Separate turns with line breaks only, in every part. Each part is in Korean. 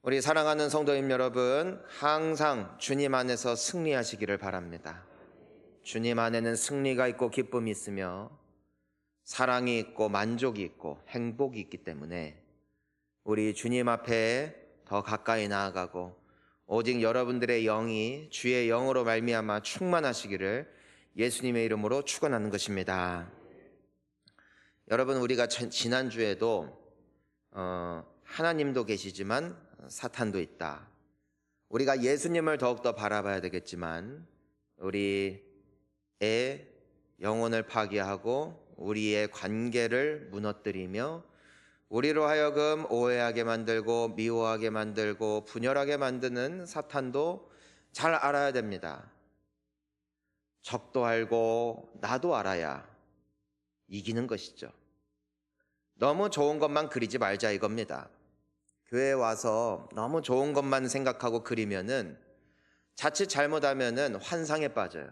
우리 사랑하는 성도님 여러분, 항상 주님 안에서 승리하시기를 바랍니다. 주님 안에는 승리가 있고 기쁨이 있으며 사랑이 있고 만족이 있고 행복이 있기 때문에 우리 주님 앞에 더 가까이 나아가고 오직 여러분들의 영이 주의 영으로 말미암아 충만하시기를 예수님의 이름으로 축원하는 것입니다. 여러분, 우리가 지난주에도 하나님도 계시지만 사탄도 있다. 우리가 예수님을 더욱더 바라봐야 되겠지만 우리의 영혼을 파괴하고 우리의 관계를 무너뜨리며 우리로 하여금 오해하게 만들고 미워하게 만들고 분열하게 만드는 사탄도 잘 알아야 됩니다. 적도 알고 나도 알아야 이기는 것이죠. 너무 좋은 것만 그리지 말자 이겁니다. 교회에 와서 너무 좋은 것만 생각하고 그리면은 자칫 잘못하면은 환상에 빠져요.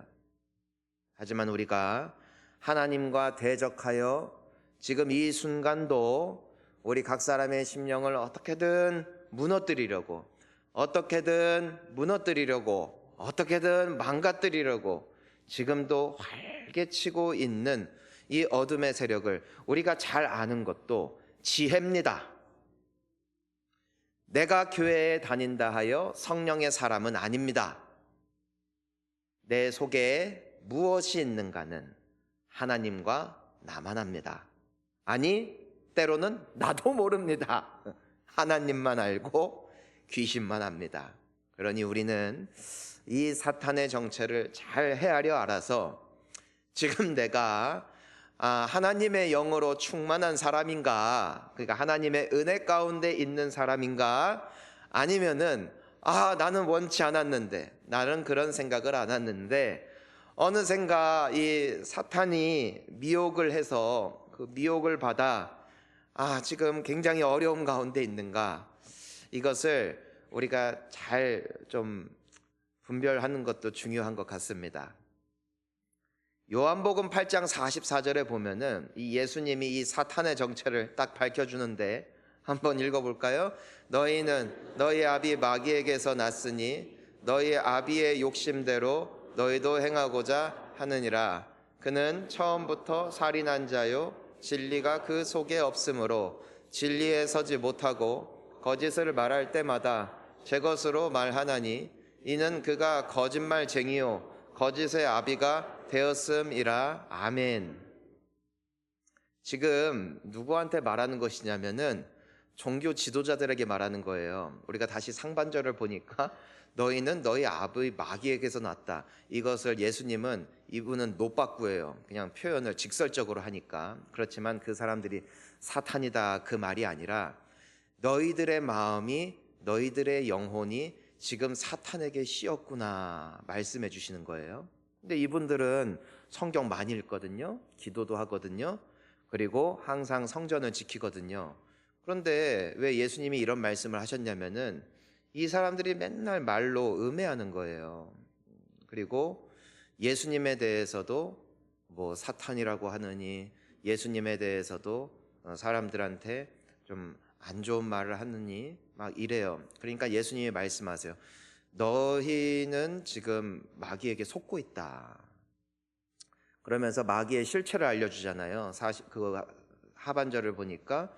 하지만 우리가 하나님과 대적하여 지금 이 순간도 우리 각 사람의 심령을 어떻게든 어떻게든 망가뜨리려고 지금도 활개치고 있는 이 어둠의 세력을 우리가 잘 아는 것도 지혜입니다. 내가 교회에 다닌다 하여 성령의 사람은 아닙니다. 내 속에 무엇이 있는가는 하나님과 나만 합니다. 아니, 때로는 나도 모릅니다. 하나님만 알고 귀신만 합니다. 그러니 우리는 이 사탄의 정체를 잘 헤아려 알아서 지금 내가 하나님의 영으로 충만한 사람인가, 그러니까 하나님의 은혜 가운데 있는 사람인가, 아니면은 나는 원치 않았는데, 나는 그런 생각을 안 했는데 어느샌가 이 사탄이 미혹을 해서 그 미혹을 받아 지금 굉장히 어려움 가운데 있는가, 이것을 우리가 잘 좀 분별하는 것도 중요한 것 같습니다. 요한복음 8장 44절에 보면은 이 예수님이 이 사탄의 정체를 딱 밝혀주는데 한번 읽어볼까요? 너희는 너희 아비 마귀에게서 났으니 너희 아비의 욕심대로 너희도 행하고자 하느니라. 그는 처음부터 살인한 자요 진리가 그 속에 없으므로 진리에 서지 못하고 거짓을 말할 때마다 제 것으로 말하나니 이는 그가 거짓말쟁이요 거짓의 아비가 되었음이라. 아멘. 지금 누구한테 말하는 것이냐면은 종교 지도자들에게 말하는 거예요. 우리가 다시 상반절을 보니까 너희는 너희 아비 마귀에게서 났다. 이것을 예수님은, 이분은 노박구예요. 그냥 표현을 직설적으로 하니까. 그렇지만 그 사람들이 사탄이다 그 말이 아니라 너희들의 마음이, 너희들의 영혼이 지금 사탄에게 씌었구나 말씀해 주시는 거예요. 근데 이분들은 성경 많이 읽거든요. 기도도 하거든요. 그리고 항상 성전을 지키거든요. 그런데 왜 예수님이 이런 말씀을 하셨냐면은 이 사람들이 맨날 말로 음해하는 거예요. 그리고 예수님에 대해서도 뭐 사탄이라고 하느니, 예수님에 대해서도 사람들한테 좀 안 좋은 말을 하느니 막 이래요. 그러니까 예수님이 말씀하세요. 너희는 지금 마귀에게 속고 있다. 그러면서 마귀의 실체를 알려주잖아요. 그 하반절을 보니까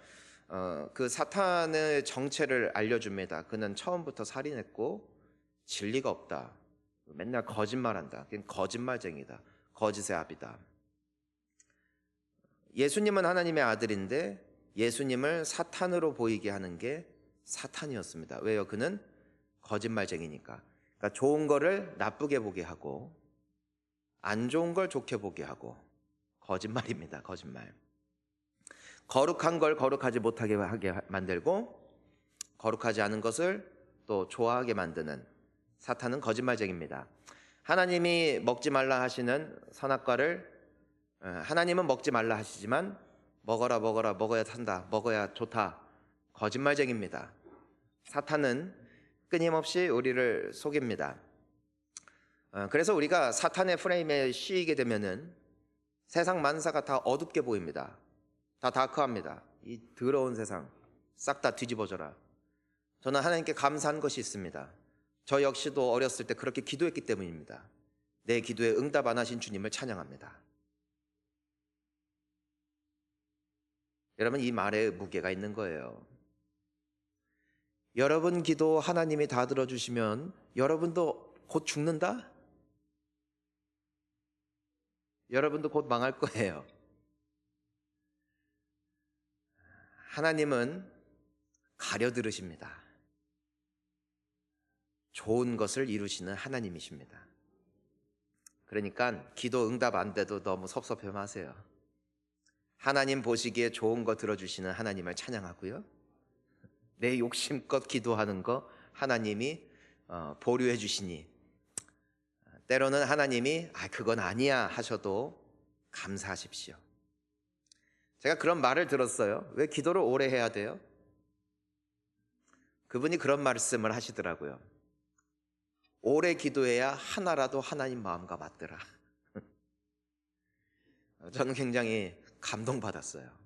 그 사탄의 정체를 알려줍니다. 그는 처음부터 살인했고 진리가 없다. 맨날 거짓말한다. 그냥 거짓말쟁이다. 거짓의 아비다. 예수님은 하나님의 아들인데 예수님을 사탄으로 보이게 하는 게 사탄이었습니다. 왜요? 그는 거짓말쟁이니까. 그러니까 좋은 거를 나쁘게 보게 하고 안 좋은 걸 좋게 보게 하고 거짓말입니다. 거짓말. 거룩한 걸 거룩하지 못하게 하게 만들고 거룩하지 않은 것을 또 좋아하게 만드는 사탄은 거짓말쟁이입니다. 하나님이 먹지 말라 하시는 선악과를 하나님은 먹지 말라 하시지만 먹어라 먹어야 산다, 먹어야 좋다, 거짓말쟁이입니다. 사탄은 끊임없이 우리를 속입니다. 그래서 우리가 사탄의 프레임에 씌이게 되면은 세상 만사가 다 어둡게 보입니다. 다 다크합니다. 이 더러운 세상 싹 다 뒤집어져라. 저는 하나님께 감사한 것이 있습니다. 저 역시도 어렸을 때 그렇게 기도했기 때문입니다. 내 기도에 응답 안 하신 주님을 찬양합니다. 여러분, 이 말에 무게가 있는 거예요. 여러분 기도 하나님이 다 들어주시면 여러분도 곧 죽는다? 여러분도 곧 망할 거예요. 하나님은 가려 들으십니다. 좋은 것을 이루시는 하나님이십니다. 그러니까 기도 응답 안 돼도 너무 섭섭해 마세요. 하나님 보시기에 좋은 거 들어주시는 하나님을 찬양하고요. 내 욕심껏 기도하는 거 하나님이 보류해 주시니, 때로는 하나님이 그건 아니야 하셔도 감사하십시오. 제가 그런 말을 들었어요. 왜 기도를 오래 해야 돼요? 그분이 그런 말씀을 하시더라고요. 오래 기도해야 하나라도 하나님 마음과 맞더라. 저는 굉장히 감동받았어요.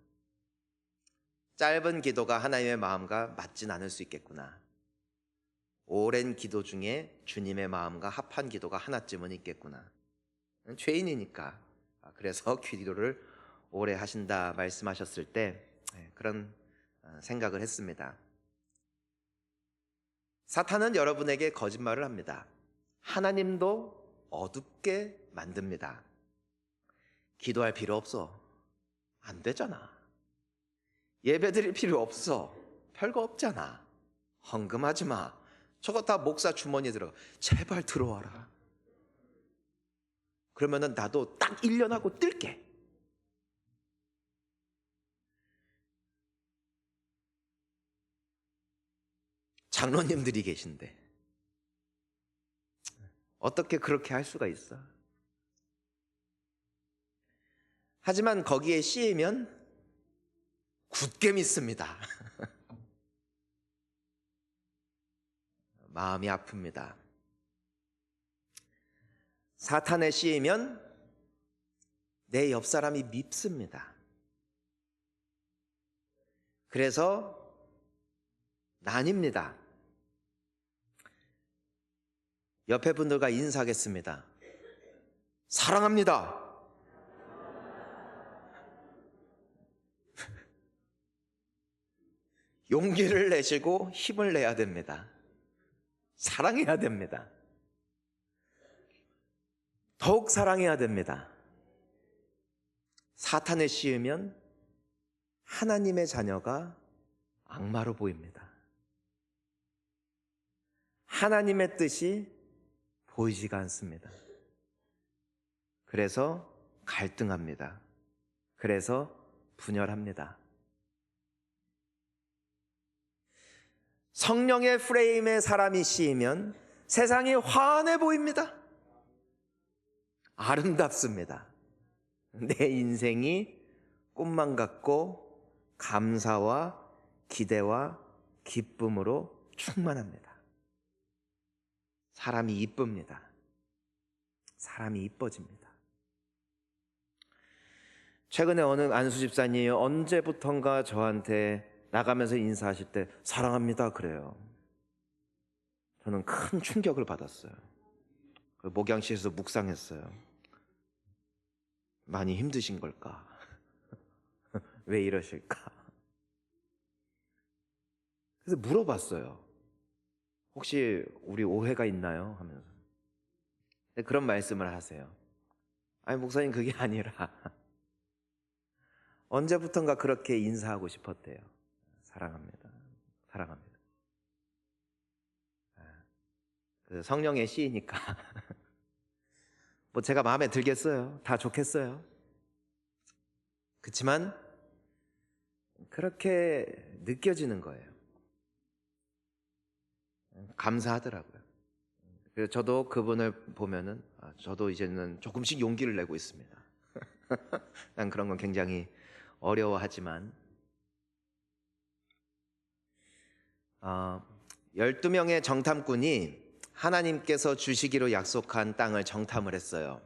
짧은 기도가 하나님의 마음과 맞진 않을 수 있겠구나. 오랜 기도 중에 주님의 마음과 합한 기도가 하나쯤은 있겠구나. 죄인이니까. 그래서 기도를 오래 하신다 말씀하셨을 때 그런 생각을 했습니다. 사탄은 여러분에게 거짓말을 합니다. 하나님도 어둡게 만듭니다. 기도할 필요 없어. 안 되잖아. 예배 드릴 필요 없어. 별거 없잖아. 헌금하지 마. 저거 다 목사 주머니에 들어가. 제발 들어와라. 그러면은 나도 딱 1년 하고 뜰게. 장로님들이 계신데 어떻게 그렇게 할 수가 있어? 하지만 거기에 씌이면 굳게 믿습니다. 마음이 아픕니다. 사탄에 씌이면 내 옆 사람이 밉습니다. 그래서 나뉩니다. 옆에 분들과 인사하겠습니다. 사랑합니다. 용기를 내시고 힘을 내야 됩니다. 사랑해야 됩니다. 더욱 사랑해야 됩니다. 사탄에 씌우면 하나님의 자녀가 악마로 보입니다. 하나님의 뜻이 보이지가 않습니다. 그래서 갈등합니다. 그래서 분열합니다. 성령의 프레임에 사람이 씌이면 세상이 환해 보입니다. 아름답습니다. 내 인생이 꿈만 같고 감사와 기대와 기쁨으로 충만합니다. 사람이 이쁩니다. 사람이 이뻐집니다. 최근에 어느 안수 집사님이 언제부턴가 저한테 나가면서 인사하실 때 사랑합니다 그래요. 저는 큰 충격을 받았어요. 목양실에서 묵상했어요. 많이 힘드신 걸까? 왜 이러실까? 그래서 물어봤어요. 혹시 우리 오해가 있나요? 하면서 그런 말씀을 하세요. 아니 목사님 그게 아니라 언제부턴가 그렇게 인사하고 싶었대요. 사랑합니다. 사랑합니다. 그 성령의 시이니까 뭐 제가 마음에 들겠어요. 다 좋겠어요. 그렇지만 그렇게 느껴지는 거예요. 감사하더라고요. 그래서 저도 그분을 보면은 저도 이제는 조금씩 용기를 내고 있습니다. 난 그런 건 굉장히 어려워하지만 12명의 정탐꾼이 하나님께서 주시기로 약속한 땅을 정탐을 했어요.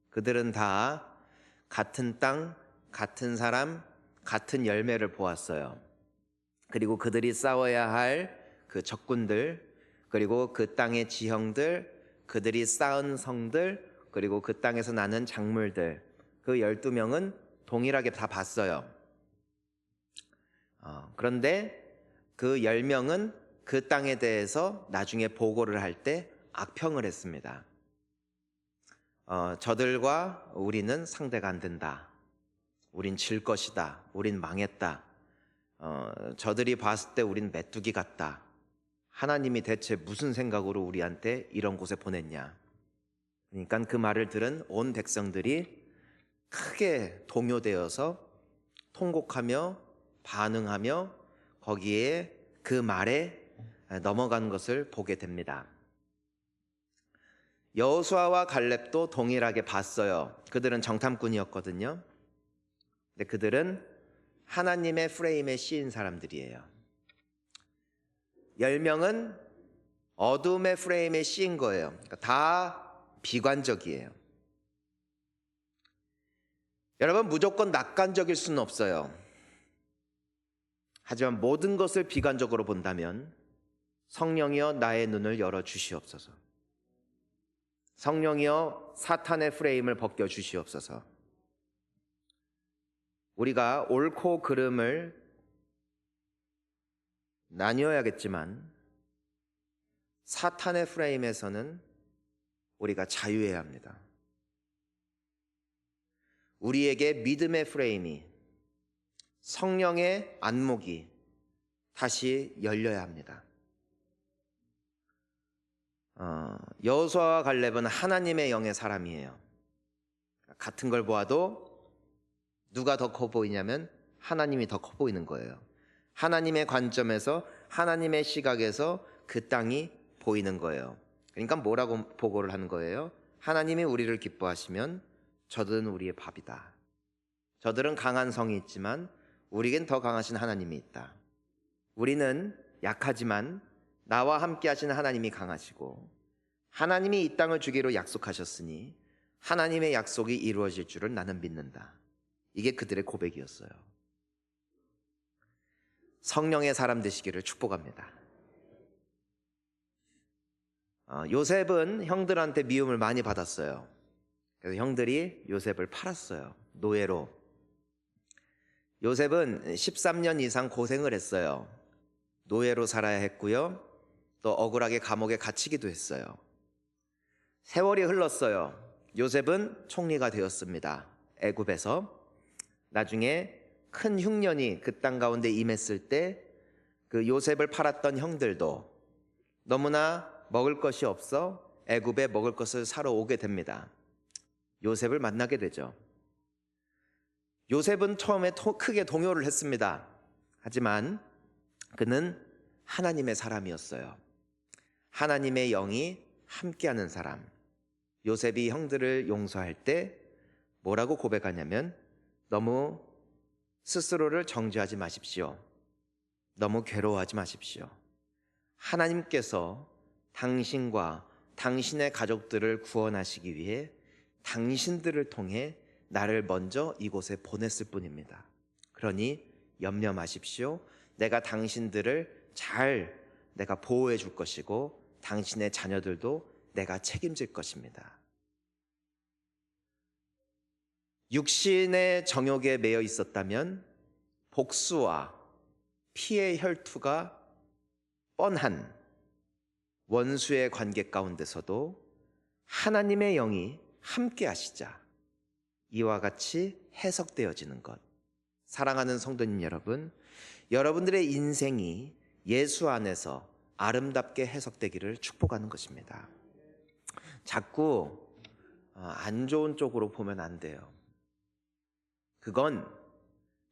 그들은 다 같은 땅, 같은 사람, 같은 열매를 보았어요. 그리고 그들이 싸워야 할 그 적군들, 그리고 그 땅의 지형들, 그들이 쌓은 성들, 그리고 그 땅에서 나는 작물들, 그 12명은 동일하게 다 봤어요. 그런데 그 10명은 그 땅에 대해서 나중에 보고를 할 때 악평을 했습니다. 저들과 우리는 상대가 안 된다. 우린 질 것이다. 우린 망했다. 저들이 봤을 때 우린 메뚜기 같다. 하나님이 대체 무슨 생각으로 우리한테 이런 곳에 보냈냐. 그러니까 그 말을 들은 온 백성들이 크게 동요되어서 통곡하며 반응하며 거기에 그 말에 넘어간 것을 보게 됩니다. 여호수아와 갈렙도 동일하게 봤어요. 그들은 정탐꾼이었거든요. 근데 그들은 하나님의 프레임에 씌인 사람들이에요. 10명은 어둠의 프레임에 씌인 거예요. 그러니까 다 비관적이에요. 여러분, 무조건 낙관적일 수는 없어요. 하지만 모든 것을 비관적으로 본다면 성령이여 나의 눈을 열어 주시옵소서. 성령이여 사탄의 프레임을 벗겨 주시옵소서. 우리가 옳고 그름을 나뉘어야겠지만 사탄의 프레임에서는 우리가 자유해야 합니다. 우리에게 믿음의 프레임이, 성령의 안목이 다시 열려야 합니다. 여호수아와 갈렙은 하나님의 영의 사람이에요. 같은 걸 보아도 누가 더 커 보이냐면 하나님이 더 커 보이는 거예요. 하나님의 관점에서, 하나님의 시각에서 그 땅이 보이는 거예요. 그러니까 뭐라고 보고를 하는 거예요? 하나님이 우리를 기뻐하시면 저들은 우리의 밥이다. 저들은 강한 성이 있지만 우리에겐 더 강하신 하나님이 있다. 우리는 약하지만 나와 함께 하시는 하나님이 강하시고 하나님이 이 땅을 주기로 약속하셨으니 하나님의 약속이 이루어질 줄을 나는 믿는다. 이게 그들의 고백이었어요. 성령의 사람 되시기를 축복합니다. 요셉은 형들한테 미움을 많이 받았어요. 그래서 형들이 요셉을 팔았어요. 노예로. 요셉은 13년 이상 고생을 했어요. 노예로 살아야 했고요. 또 억울하게 감옥에 갇히기도 했어요. 세월이 흘렀어요. 요셉은 총리가 되었습니다. 애굽에서. 나중에 큰 흉년이 그 땅 가운데 임했을 때 그 요셉을 팔았던 형들도 너무나 먹을 것이 없어 애굽에 먹을 것을 사러 오게 됩니다. 요셉을 만나게 되죠. 요셉은 처음에 크게 동요를 했습니다. 하지만 그는 하나님의 사람이었어요. 하나님의 영이 함께하는 사람. 요셉이 형들을 용서할 때 뭐라고 고백하냐면 너무 스스로를 정죄하지 마십시오. 너무 괴로워하지 마십시오. 하나님께서 당신과 당신의 가족들을 구원하시기 위해 당신들을 통해 나를 먼저 이곳에 보냈을 뿐입니다. 그러니 염려 마십시오. 내가 당신들을 내가 보호해 줄 것이고 당신의 자녀들도 내가 책임질 것입니다. 육신의 정욕에 매여 있었다면 복수와 피의 혈투가 뻔한 원수의 관계 가운데서도 하나님의 영이 함께 하시자 이와 같이 해석되어지는 것. 사랑하는 성도님 여러분, 여러분들의 인생이 예수 안에서 아름답게 해석되기를 축복하는 것입니다. 자꾸 안 좋은 쪽으로 보면 안 돼요. 그건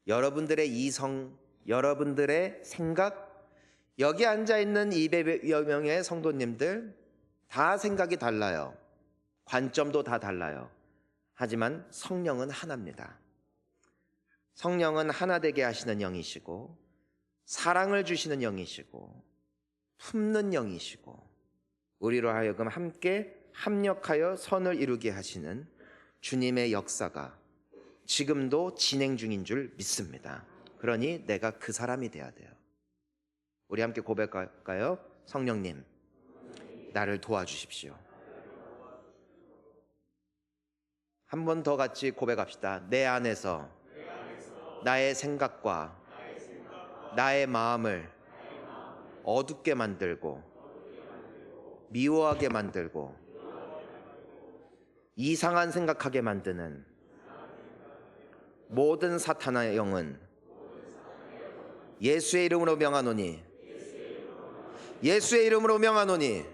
여러분들의 이성, 여러분들의 생각, 여기 앉아있는 200여 명의 성도님들 다 생각이 달라요. 관점도 다 달라요. 하지만 성령은 하나입니다. 성령은 하나 되게 하시는 영이시고 사랑을 주시는 영이시고 품는 영이시고 우리로 하여금 함께 합력하여 선을 이루게 하시는 주님의 역사가 지금도 진행 중인 줄 믿습니다. 그러니 내가 그 사람이 돼야 돼요. 우리 함께 고백할까요? 성령님, 나를 도와주십시오. 한 번 더 같이 고백합시다. 내 안에서 나의 생각과 나의 마음을 어둡게 만들고 미워하게 만들고 이상한 생각하게 만드는 모든 사탄의 영은 예수의 이름으로 명하노니, 예수의 이름으로 명하노니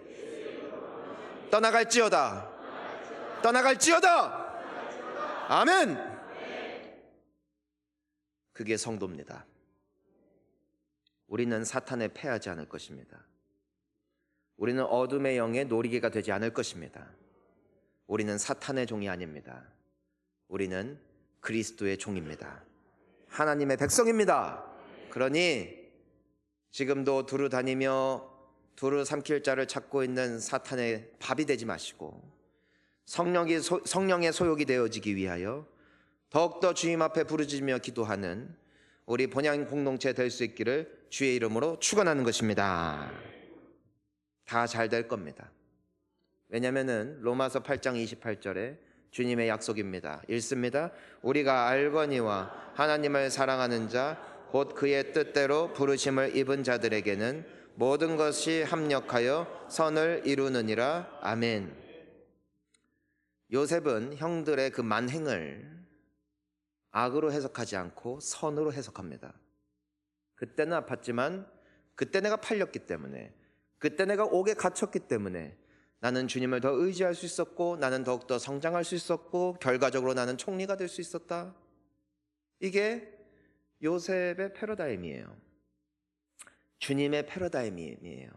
떠나갈지어다, 떠나갈지어다. 아멘. 그게 성도입니다. 우리는 사탄에 패하지 않을 것입니다. 우리는 어둠의 영의 놀이개가 되지 않을 것입니다. 우리는 사탄의 종이 아닙니다. 우리는 그리스도의 종입니다. 하나님의 백성입니다. 그러니 지금도 두루 다니며 두루 삼킬 자를 찾고 있는 사탄의 밥이 되지 마시고 성령의 소욕이 되어지기 위하여 더욱더 주님 앞에 부르짖으며 기도하는 우리 본향 공동체 될 수 있기를 주의 이름으로 축원하는 것입니다. 다 잘 될 겁니다. 왜냐하면 로마서 8장 28절에 주님의 약속입니다. 읽습니다. 우리가 알거니와 하나님을 사랑하는 자 곧 그의 뜻대로 부르심을 입은 자들에게는 모든 것이 합력하여 선을 이루느니라. 아멘. 요셉은 형들의 그 만행을 악으로 해석하지 않고 선으로 해석합니다. 그때는 아팠지만 그때 내가 팔렸기 때문에, 그때 내가 옥에 갇혔기 때문에 나는 주님을 더 의지할 수 있었고, 나는 더욱더 성장할 수 있었고, 결과적으로 나는 총리가 될 수 있었다. 이게 요셉의 패러다임이에요. 주님의 패러다임이에요.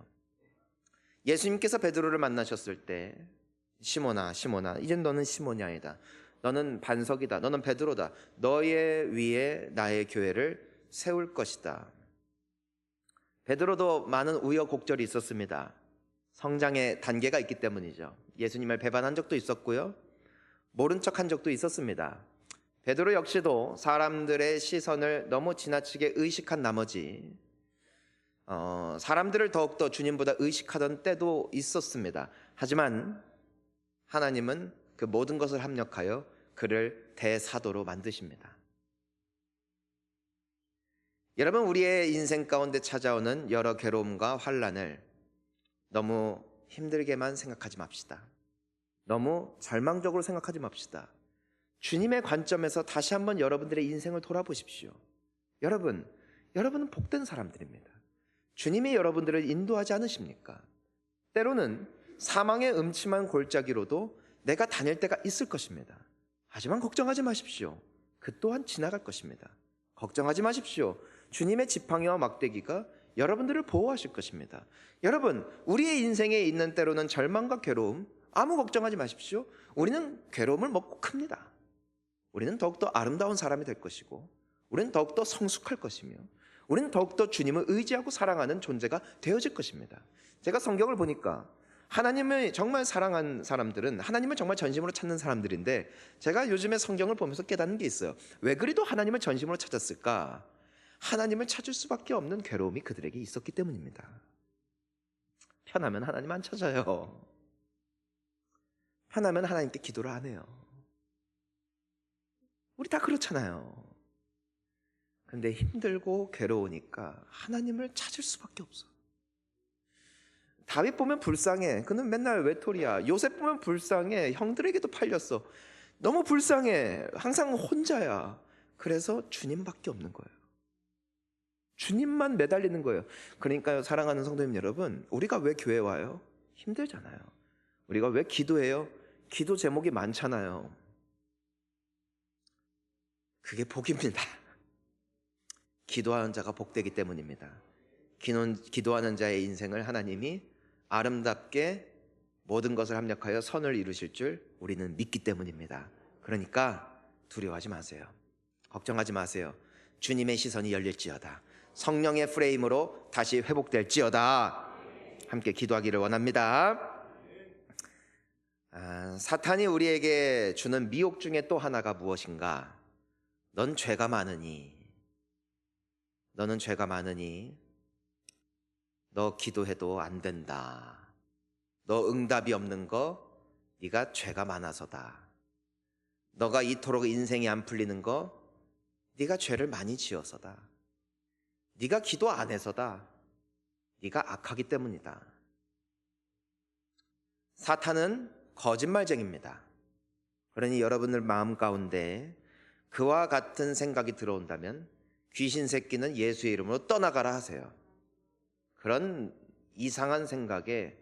예수님께서 베드로를 만나셨을 때 시몬아, 시몬아, 이젠 너는 시몬이 아니다. 너는 반석이다. 너는 베드로다. 너의 위에 나의 교회를 세울 것이다. 베드로도 많은 우여곡절이 있었습니다. 성장의 단계가 있기 때문이죠. 예수님을 배반한 적도 있었고요, 모른 척한 적도 있었습니다. 베드로 역시도 사람들의 시선을 너무 지나치게 의식한 나머지 사람들을 더욱더 주님보다 의식하던 때도 있었습니다. 하지만 하나님은 그 모든 것을 합력하여 그를 대사도로 만드십니다. 여러분, 우리의 인생 가운데 찾아오는 여러 괴로움과 환난을 너무 힘들게만 생각하지 맙시다. 너무 절망적으로 생각하지 맙시다. 주님의 관점에서 다시 한번 여러분들의 인생을 돌아보십시오. 여러분은 복된 사람들입니다. 주님이 여러분들을 인도하지 않으십니까? 때로는 사망의 음침한 골짜기로도 내가 다닐 때가 있을 것입니다. 하지만 걱정하지 마십시오. 그 또한 지나갈 것입니다. 걱정하지 마십시오. 주님의 지팡이와 막대기가 여러분들을 보호하실 것입니다. 여러분, 우리의 인생에 있는 때로는 절망과 괴로움, 아무 걱정하지 마십시오. 우리는 괴로움을 먹고 큽니다. 우리는 더욱더 아름다운 사람이 될 것이고, 우리는 더욱더 성숙할 것이며, 우리는 더욱더 주님을 의지하고 사랑하는 존재가 되어질 것입니다. 제가 성경을 보니까 하나님을 정말 사랑한 사람들은 하나님을 정말 전심으로 찾는 사람들인데, 제가 요즘에 성경을 보면서 깨닫는 게 있어요. 왜 그리도 하나님을 전심으로 찾았을까? 하나님을 찾을 수밖에 없는 괴로움이 그들에게 있었기 때문입니다. 편하면 하나님 안 찾아요. 편하면 하나님께 기도를 안 해요. 우리 다 그렇잖아요. 근데 힘들고 괴로우니까 하나님을 찾을 수밖에 없어. 다윗 보면 불쌍해. 그는 맨날 외톨이야. 요셉 보면 불쌍해. 형들에게도 팔렸어. 너무 불쌍해. 항상 혼자야. 그래서 주님밖에 없는 거예요. 주님만 매달리는 거예요. 그러니까요, 사랑하는 성도님 여러분, 우리가 왜 교회 와요? 힘들잖아요. 우리가 왜 기도해요? 기도 제목이 많잖아요. 그게 복입니다. 기도하는 자가 복되기 때문입니다. 기도하는 자의 인생을 하나님이 아름답게 모든 것을 합력하여 선을 이루실 줄 우리는 믿기 때문입니다. 그러니까 두려워하지 마세요. 걱정하지 마세요. 주님의 시선이 열릴지어다. 성령의 프레임으로 다시 회복될지어다. 함께 기도하기를 원합니다. 사탄이 우리에게 주는 미혹 중에 또 하나가 무엇인가? 넌 죄가 많으니, 너는 죄가 많으니 너 기도해도 안 된다. 너 응답이 없는 거 네가 죄가 많아서다. 너가 이토록 인생이 안 풀리는 거 네가 죄를 많이 지어서다. 네가 기도 안 해서다. 네가 악하기 때문이다. 사탄은 거짓말쟁입니다. 그러니 여러분들 마음 가운데 그와 같은 생각이 들어온다면 귀신 새끼는 예수의 이름으로 떠나가라 하세요. 그런 이상한 생각에,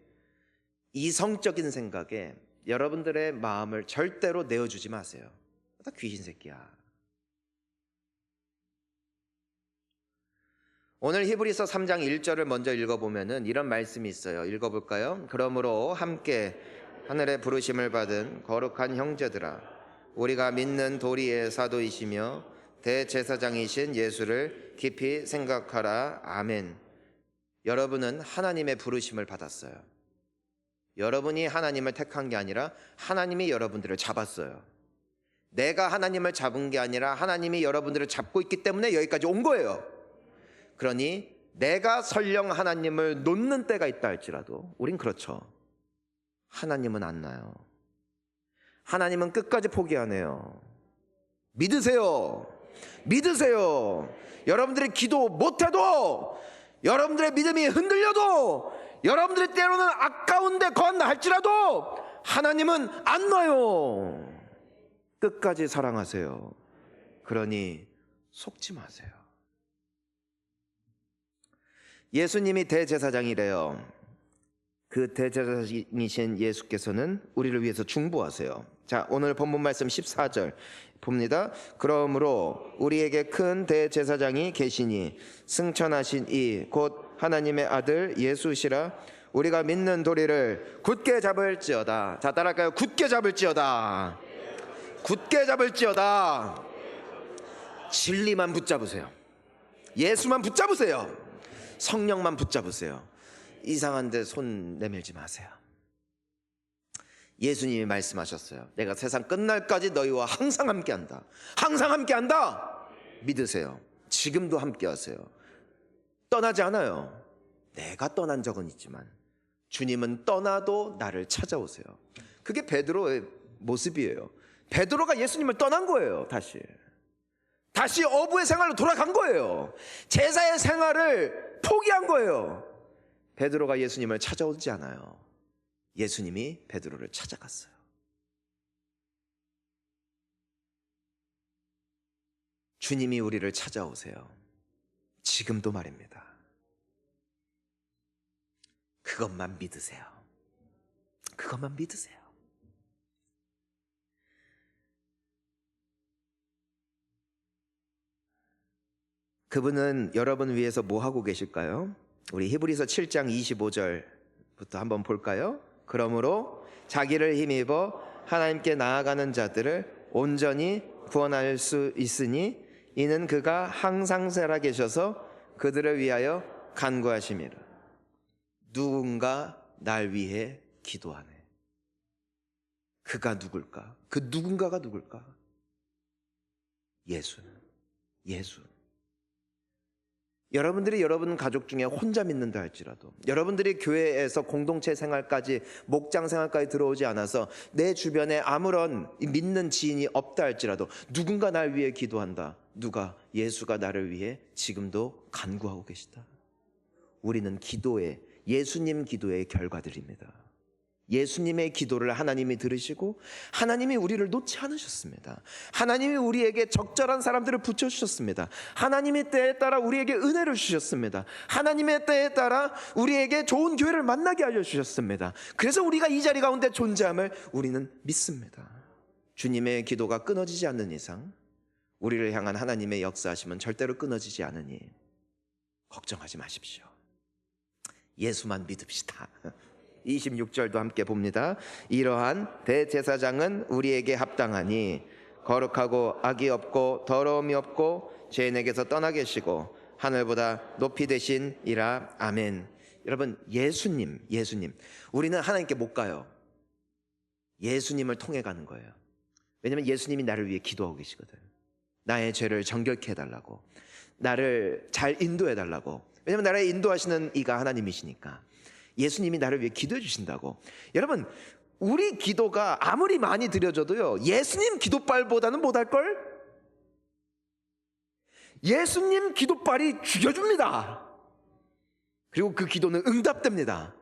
이성적인 생각에 여러분들의 마음을 절대로 내어주지 마세요. 다 귀신 새끼야. 오늘 히브리서 3장 1절을 먼저 읽어보면 이런 말씀이 있어요. 읽어볼까요? 그러므로 함께 하늘의 부르심을 받은 거룩한 형제들아, 우리가 믿는 도리의 사도이시며 대제사장이신 예수를 깊이 생각하라. 아멘. 여러분은 하나님의 부르심을 받았어요. 여러분이 하나님을 택한 게 아니라 하나님이 여러분들을 잡았어요. 내가 하나님을 잡은 게 아니라 하나님이 여러분들을 잡고 있기 때문에 여기까지 온 거예요. 그러니 내가 설령 하나님을 놓는 때가 있다 할지라도 우린 그렇죠. 하나님은 안 나요. 하나님은 끝까지 포기 안 해요. 믿으세요. 믿으세요. 여러분들이 기도 못해도, 여러분들의 믿음이 흔들려도, 여러분들이 때로는 아까운데 거한다 할지라도 하나님은 안 놔요. 끝까지 사랑하세요. 그러니 속지 마세요. 예수님이 대제사장이래요. 그 대제사장이신 예수께서는 우리를 위해서 중보하세요. 자, 오늘 본문 말씀 14절 봅니다. 그러므로 우리에게 큰 대제사장이 계시니 승천하신 이 곧 하나님의 아들 예수시라. 우리가 믿는 도리를 굳게 잡을지어다. 자, 따라할까요? 굳게 잡을지어다. 굳게 잡을지어다. 진리만 붙잡으세요. 예수만 붙잡으세요. 성령만 붙잡으세요. 이상한데 손 내밀지 마세요. 예수님이 말씀하셨어요. 내가 세상 끝날까지 너희와 항상 함께한다. 항상 함께한다. 믿으세요. 지금도 함께하세요. 떠나지 않아요. 내가 떠난 적은 있지만 주님은 떠나도 나를 찾아오세요. 그게 베드로의 모습이에요. 베드로가 예수님을 떠난 거예요. 다시 어부의 생활로 돌아간 거예요. 제사의 생활을 포기한 거예요. 베드로가 예수님을 찾아오지 않아요. 예수님이 베드로를 찾아갔어요. 주님이 우리를 찾아오세요. 지금도 말입니다. 그것만 믿으세요. 그것만 믿으세요. 그분은 여러분 위해서 뭐 하고 계실까요? 우리 히브리서 7장 25절부터 한번 볼까요? 그러므로 자기를 힘입어 하나님께 나아가는 자들을 온전히 구원할 수 있으니 이는 그가 항상 살아계셔서 그들을 위하여 간구하심이라. 누군가 날 위해 기도하네. 그가 누굴까? 그 누군가가 누굴까? 예수. 여러분들이 여러분 가족 중에 혼자 믿는다 할지라도, 여러분들이 교회에서 공동체 생활까지, 목장 생활까지 들어오지 않아서 내 주변에 아무런 믿는 지인이 없다 할지라도 누군가 날 위해 기도한다. 누가? 예수가 나를 위해 지금도 간구하고 계시다. 우리는 기도의, 예수님 기도의 결과들입니다. 예수님의 기도를 하나님이 들으시고 하나님이 우리를 놓지 않으셨습니다. 하나님이 우리에게 적절한 사람들을 붙여주셨습니다. 하나님의 때에 따라 우리에게 은혜를 주셨습니다. 하나님의 때에 따라 우리에게 좋은 교회를 만나게 알려주셨습니다. 그래서 우리가 이 자리 가운데 존재함을 우리는 믿습니다. 주님의 기도가 끊어지지 않는 이상 우리를 향한 하나님의 역사하심은 절대로 끊어지지 않으니 걱정하지 마십시오. 예수만 믿읍시다. 26절도 함께 봅니다. 이러한 대제사장은 우리에게 합당하니 거룩하고 악이 없고 더러움이 없고 죄인에게서 떠나 계시고 하늘보다 높이 되신 이라. 아멘. 여러분, 예수님. 우리는 하나님께 못 가요. 예수님을 통해 가는 거예요. 왜냐하면 예수님이 나를 위해 기도하고 계시거든. 나의 죄를 정결케 해달라고, 나를 잘 인도해달라고, 왜냐하면 나를 인도하시는 이가 하나님이시니까. 예수님이 나를 위해 기도해 주신다고. 여러분, 우리 기도가 아무리 많이 드려져도요, 예수님 기도빨보다는 못할걸? 예수님 기도빨이 죽여줍니다. 그리고 그 기도는 응답됩니다.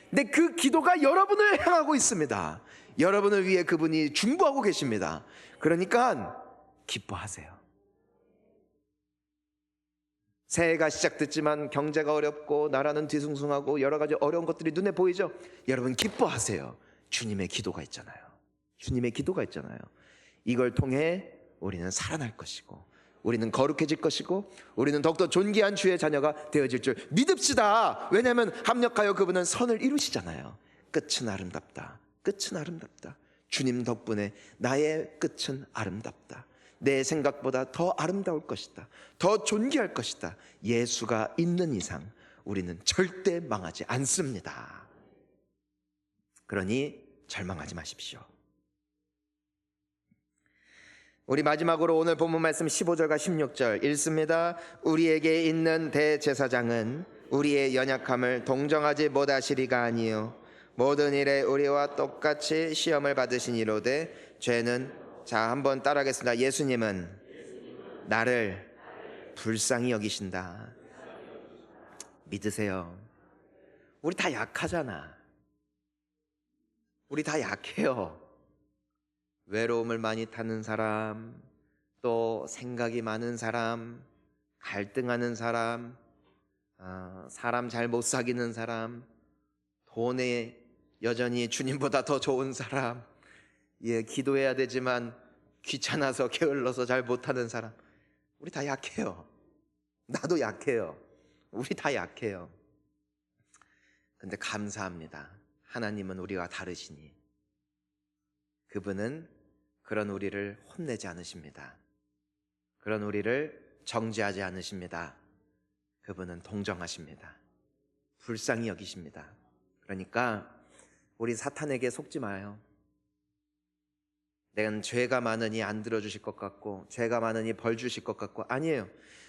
근데 그 기도가 여러분을 향하고 있습니다. 여러분을 위해 그분이 중보하고 계십니다. 그러니까 기뻐하세요. 새해가 시작됐지만 경제가 어렵고 나라는 뒤숭숭하고 여러 가지 어려운 것들이 눈에 보이죠? 여러분 기뻐하세요. 주님의 기도가 있잖아요. 주님의 기도가 있잖아요. 이걸 통해 우리는 살아날 것이고, 우리는 거룩해질 것이고, 우리는 더욱더 존귀한 주의 자녀가 되어질 줄 믿읍시다. 왜냐하면 합력하여 그분은 선을 이루시잖아요. 끝은 아름답다. 끝은 아름답다. 주님 덕분에 나의 끝은 아름답다. 내 생각보다 더 아름다울 것이다. 더 존귀할 것이다. 예수가 있는 이상 우리는 절대 망하지 않습니다. 그러니 절망하지 마십시오. 우리 마지막으로 오늘 본문 말씀 15절과 16절 읽습니다. 우리에게 있는 대제사장은 우리의 연약함을 동정하지 못하시리가 아니요 모든 일에 우리와 똑같이 시험을 받으시니로되 죄는, 자 한번 따라하겠습니다. 예수님은 나를 불쌍히 여기신다. 믿으세요. 우리 다 약하잖아. 우리 다 약해요. 외로움을 많이 타는 사람, 또 생각이 많은 사람, 갈등하는 사람, 사람 잘 못 사귀는 사람, 돈에 여전히 주님보다 더 좋은 사람, 기도해야 되지만 귀찮아서 게을러서 잘 못하는 사람, 우리 다 약해요. 나도 약해요. 우리 다 약해요. 근데 감사합니다. 하나님은 우리와 다르시니 그분은 그런 우리를 혼내지 않으십니다. 그런 우리를 정죄하지 않으십니다. 그분은 동정하십니다. 불쌍히 여기십니다. 그러니까 우리 사탄에게 속지 마요. 내가 죄가 많으니 안 들어주실 것 같고, 죄가 많으니 벌 주실 것 같고, 아니에요.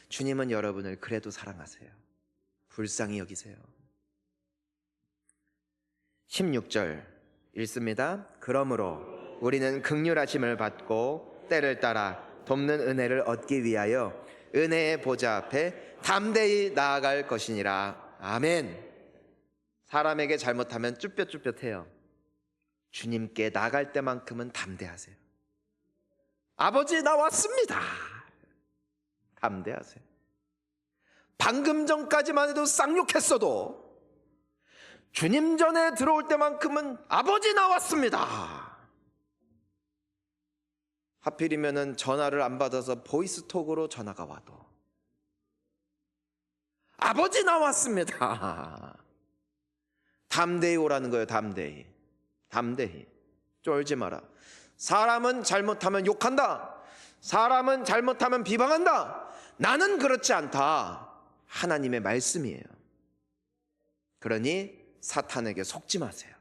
주님은 여러분을 그래도 사랑하세요. 불쌍히 여기세요. 16절 읽습니다. 그러므로 우리는 긍휼하심을 받고 때를 따라 돕는 은혜를 얻기 위하여 은혜의 보좌 앞에 담대히 나아갈 것이니라. 아멘. 사람에게 잘못하면 쭈뼛쭈뼛해요. 주님께 나갈 때만큼은 담대하세요. 아버지 나 왔습니다. 담대하세요. 방금 전까지만 해도 쌍욕했어도 주님 전에 들어올 때만큼은 아버지 나 왔습니다. 하필이면은 전화를 안 받아서 보이스톡으로 전화가 와도 아버지 나 왔습니다. 담대히 오라는 거예요. 담대히. 담대히. 쫄지 마라. 사람은 잘못하면 욕한다. 사람은 잘못하면 비방한다. 나는 그렇지 않다. 하나님의 말씀이에요. 그러니 사탄에게 속지 마세요.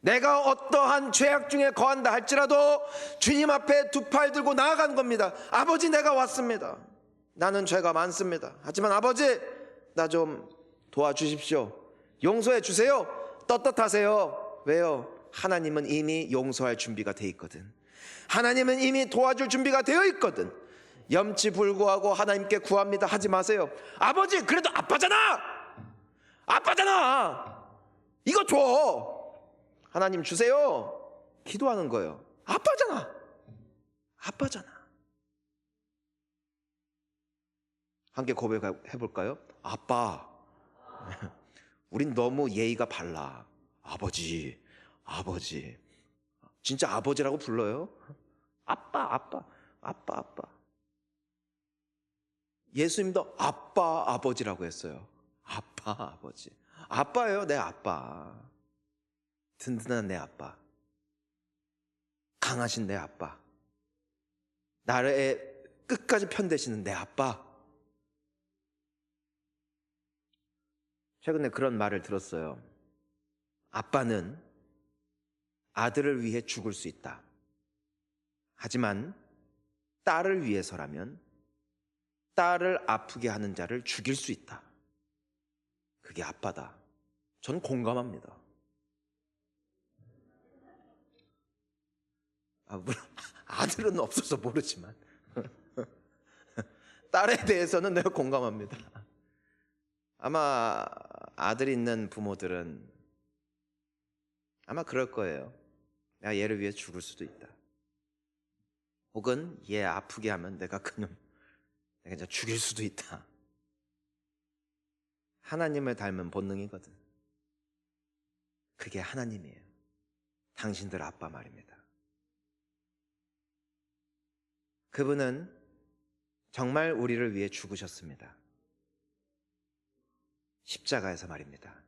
내가 어떠한 죄악 중에 거한다 할지라도 주님 앞에 두 팔 들고 나아가는 겁니다. 아버지 내가 왔습니다. 나는 죄가 많습니다. 하지만 아버지 나 좀 도와주십시오. 용서해 주세요. 떳떳하세요. 왜요? 하나님은 이미 용서할 준비가 돼 있거든. 하나님은 이미 도와줄 준비가 되어 있거든. 염치 불구하고 하나님께 구합니다 하지 마세요. 아버지 그래도 아빠잖아. 아빠잖아. 이거 줘. 하나님 주세요. 기도하는 거예요. 아빠잖아. 아빠잖아. 함께 고백해 볼까요? 아빠. 우린 너무 예의가 발라. 아버지. 아버지. 진짜 아버지라고 불러요? 아빠, 아빠, 아빠, 아빠. 예수님도 아빠, 아버지라고 했어요. 아빠, 아버지. 아빠예요, 내 아빠. 든든한 내 아빠. 강하신 내 아빠. 나를 끝까지 편대시는 내 아빠. 최근에 그런 말을 들었어요. 아빠는 아들을 위해 죽을 수 있다. 하지만 딸을 위해서라면 딸을 아프게 하는 자를 죽일 수 있다. 그게 아빠다. 전 공감합니다. 물론 아들은 없어서 모르지만 딸에 대해서는 내가 공감합니다. 아마 아들 있는 부모들은 아마 그럴 거예요. 내가 얘를 위해 죽을 수도 있다. 혹은 얘 아프게 하면 내가 이제 죽일 수도 있다. 하나님을 닮은 본능이거든. 그게 하나님이에요. 당신들 아빠 말입니다. 그분은 정말 우리를 위해 죽으셨습니다. 십자가에서 말입니다.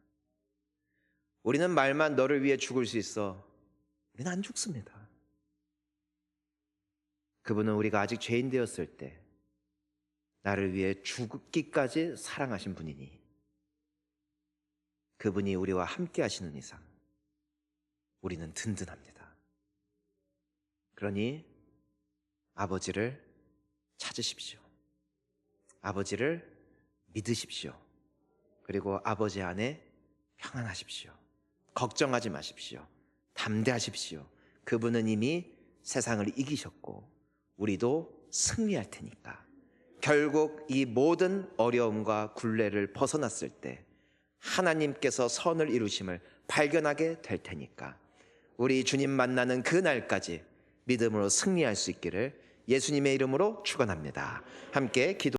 우리는 말만 너를 위해 죽을 수 있어. 우리는 안 죽습니다. 그분은 우리가 아직 죄인 되었을 때 나를 위해 죽기까지 사랑하신 분이니 그분이 우리와 함께 하시는 이상 우리는 든든합니다. 그러니 아버지를 찾으십시오. 아버지를 믿으십시오. 그리고 아버지 안에 평안하십시오. 걱정하지 마십시오. 담대하십시오. 그분은 이미 세상을 이기셨고 우리도 승리할 테니까. 결국 이 모든 어려움과 굴레를 벗어났을 때 하나님께서 선을 이루심을 발견하게 될 테니까 우리 주님 만나는 그 날까지 믿음으로 승리할 수 있기를 예수님의 이름으로 축원합니다. 함께 기도